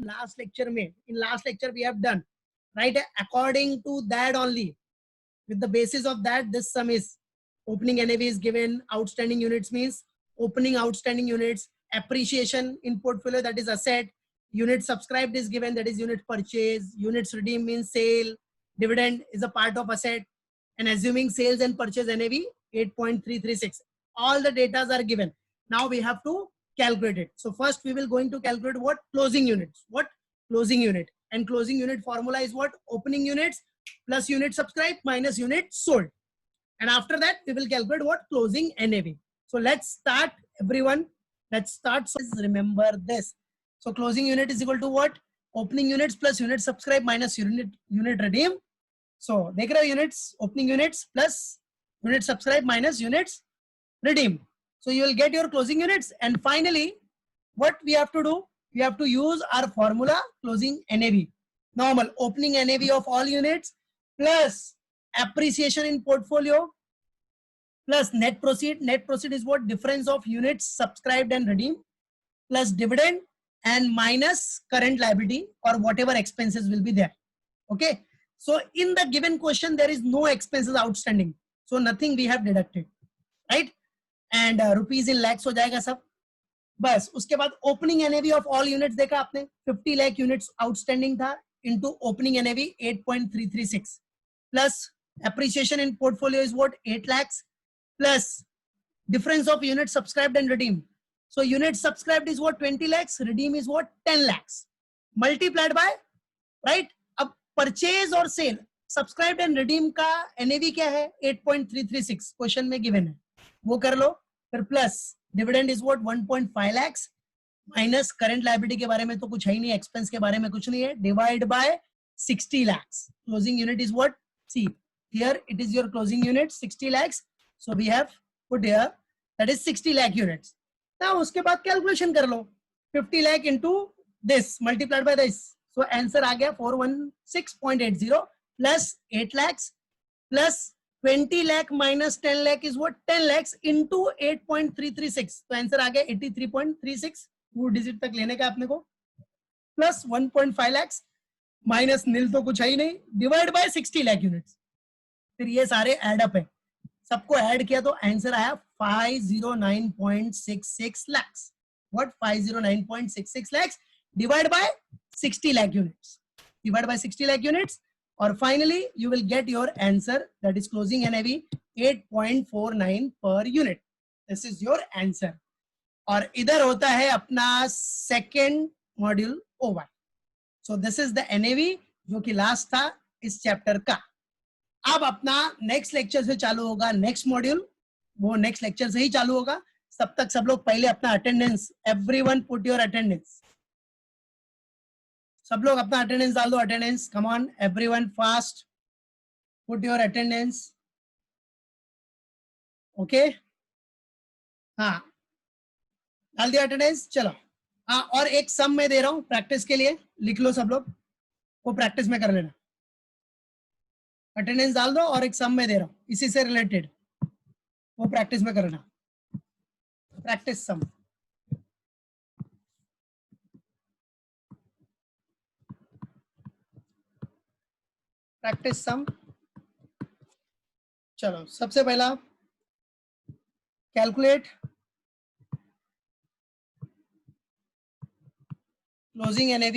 last lecture में, in last lecture we have done, right? According to that only, with the basis of that, this sum is opening NAV is given, outstanding units means opening outstanding units, appreciation in portfolio, that is asset, unit subscribed is given, that is unit purchase, units redeemed means sale, dividend is a part of asset, and assuming sales and purchase NAV 8.336. All the data are given. Now we have to calculate it. So first we will going to calculate what? Closing units. What? Closing unit. And closing unit formula is what? Opening units plus unit subscribed minus unit sold. And after that we will calculate what? Closing NAV. So let's start, everyone. Let's start. So remember this. So closing unit is equal to what? Opening units plus unit subscribed minus unit redeem. So देख रहे हो units, opening units plus unit subscribe minus units redeem. So you will get your closing units. And finally, what we have to do? We have to use our formula, closing NAV. Normal opening NAV of all units plus appreciation in portfolio plus net proceed. Net proceed is what? Difference of units subscribed and redeemed plus dividend and minus current liability or whatever expenses will be there. Okay. So in the given question, there is no expenses outstanding. So nothing we have deducted, right? And rupees in lakhs हो जाएगा सब. बस उसके बाद opening NAV of all units देखा आपने, 50 lakh units outstanding था into opening NAV 8.336 plus appreciation in portfolio is what? 8 lakhs plus difference of units subscribed and redeemed. So units subscribed is what? 20 lakhs, redeem is what? 10 lakhs multiplied by, right? Purchase और cell subscribed and redeem का NAV क्या है? 8.336 question में given है, वो कर लो. फिर plus dividend is what? 1.5 lakh minus current liability के बारे में तो कुछ है ही नहीं, एक्सपेंस के बारे में कुछ नहीं है, divide by 60 lakh. Closing unit is what? See here it is your closing unit 60 lakh. So we have put here that is 60 lakh units. Now उसके बाद कैलकुलेशन कर लो, 50 lakh into this multiplied by this. So answer आ गया 416.80 plus 8 lakhs plus 20 lakh minus 10 lakh is what? 10 lakhs into 8.336. तो answer आ गया 83.36. 2 digit तक लेने का अपने को प्लस 1.5 lakhs माइनस नील तो कुछ है ही नहीं, डिवाइड बाय 60 लाख यूनिट्स. फिर ये सारे एड अप है, सबको ऐड किया तो आंसर आया 509.66 lakhs. What? 509.66 lakhs divided by 60 lakh units, divided by 60 lakh units, or finally you will get your answer, that is closing NAV 8.49 per unit. This is your answer. और इधर होता है अपना second module over. So this is the NAV जो कि last था इस chapter का. अब अपना नेक्स्ट लेक्चर से चालू होगा नेक्स्ट मॉड्यूल, वो नेक्स्ट लेक्चर से ही चालू होगा. तब तक सब लोग पहले अपना attendance, everyone put your attendance, सब लोग अपना अटेंडेंस डाल दो. Attendance, come on everyone, fast put your attendance. Okay, हाँ डाल दिया अटेंडेंस. चलो हाँ, और एक सम में दे रहा हूं प्रैक्टिस के लिए, लिख लो सब लोग, वो प्रैक्टिस में कर लेना. अटेंडेंस डाल दो और एक सम में दे रहा हूं इसी से रिलेटेड, वो प्रैक्टिस में करना. प्रैक्टिस सम. प्रैक्टिस सम. चलो सबसे पहला calculate closing NAV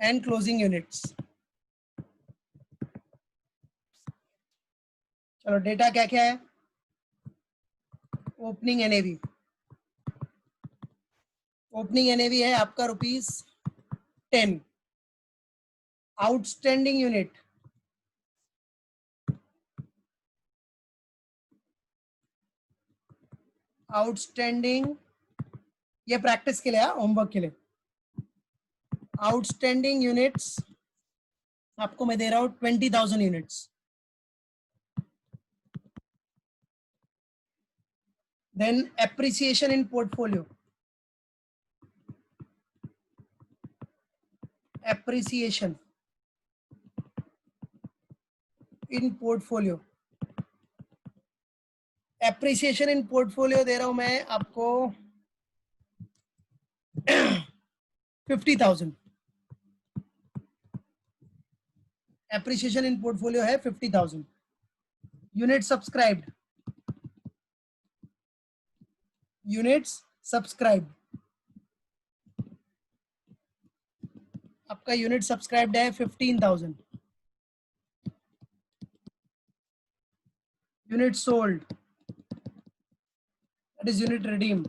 and closing units. चलो डेटा क्या क्या है? ओपनिंग NAV, ओपनिंग NAV है आपका ₹10. आउटस्टैंडिंग यूनिट आउटस्टैंडिंग, ये प्रैक्टिस के लिए, होमवर्क के लिए. आउटस्टैंडिंग यूनिट्स आपको मैं दे रहा हूं 20,000 units. Then appreciation in portfolio, appreciation in portfolio, appreciation in portfolio दे रहा हूं मैं आपको 50,000. एप्रिसिएशन इन पोर्टफोलियो है 50,000. यूनिट सब्सक्राइब्ड, यूनिट्स सब्सक्राइब्ड, आपका यूनिट सब्सक्राइब्ड है 15,000. Unit sold, that is unit redeemed.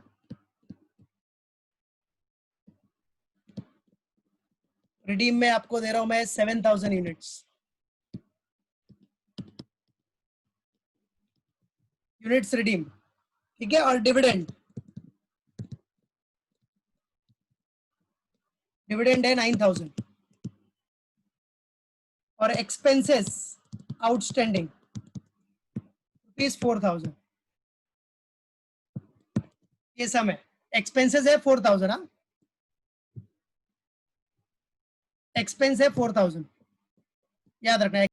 Redeem में आपको दे रहा हूं मैं 7,000 यूनिट्स. यूनिट्स रिडीम, ठीक है. और डिविडेंड, डिविडेंड है 9,000. और एक्सपेंसेस आउटस्टैंडिंग ₹4,000. ये सम है. एक्सपेंसेस है 4,000. हाँ, एक्सपेंस है 4,000, याद रखना.